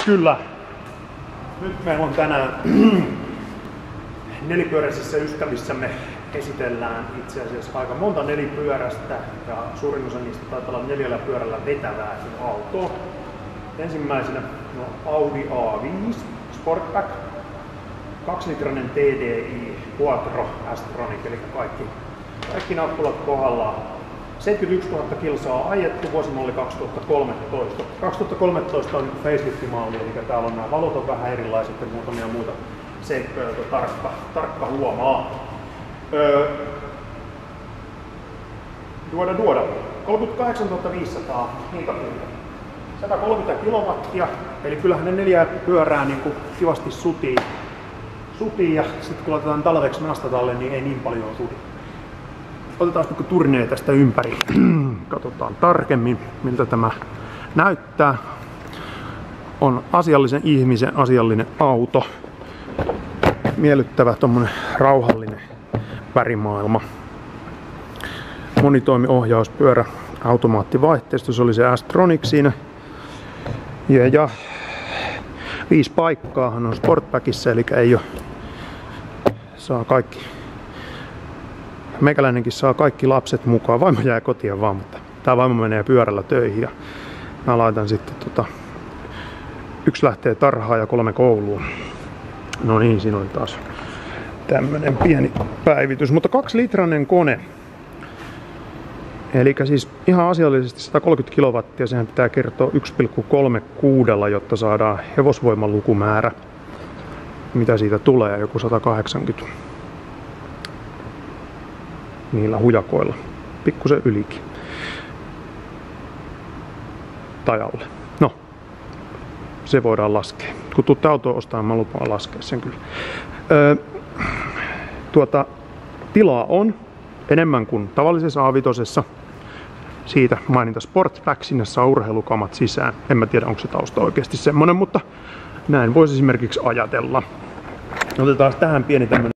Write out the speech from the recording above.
Kyllä. Nyt meillä on tänään nelipyöräisissä ystävissämme esitellään itse asiassa aika monta nelipyörästä ja suurin osa niistä taitaa olla 4 pyörällä vetävääkin autoa. Ensimmäisenä Audi A5 Sportback, 2-litrainen TDI Quattro S-Tronic, eli kaikki nappulat kohdallaan. 71 000 kilsaa ajettu, vuosimalli 2013. 2013 on faceliftimalli, eli täällä on nämä valot on vähän erilaiset ja muutamia muuta seikkoja, joita tarkka huomaa. Duoda. 38 500 hintapunta. 130 kilowattia, eli kyllähän ne 4 pyörää niin kuin kivasti sutii ja sitten kun laitetaan talveksi nastatalle, niin ei niin paljon suti. Otetaan sitten turnee tästä ympäri. Katsotaan tarkemmin, miltä tämä näyttää. On asiallisen ihmisen asiallinen auto. Miellyttävä tommonen rauhallinen värimaailma. Monitoimiohjauspyörä, automaattivaihteisto, se oli se S-Tronic siinä. Ja 5 paikkaahan on Sportbackissa, eli ei ole, saa kaikki. Meikäläinenkin saa kaikki lapset mukaan. Vaimo jää kotiin vaan, mutta tää vaimo menee pyörällä töihin ja mä laitan sitten 1 lähtee tarhaan ja 3 kouluun. No niin, siinä oli taas tämmönen pieni päivitys, mutta 2-litrainen kone. Eli siis ihan asiallisesti 130 kilowattia, sehän pitää kertoa 1,36, jotta saadaan hevosvoiman lukumäärä. Mitä siitä tulee, joku 180. Niillä hujakoilla. Pikkusen ylikin. Tai alle. No, se voidaan laskea. Kun tuutte autoa ostamaan, mä lupaan laskea sen kyllä. Tilaa on enemmän kuin tavallisessa A5. Siitä maininta Sportback, sinne saa urheilukamat sisään. En mä tiedä, onko se tausta oikeasti semmonen, mutta näin voisi esimerkiksi ajatella. Otetaan tähän pieni tämmönen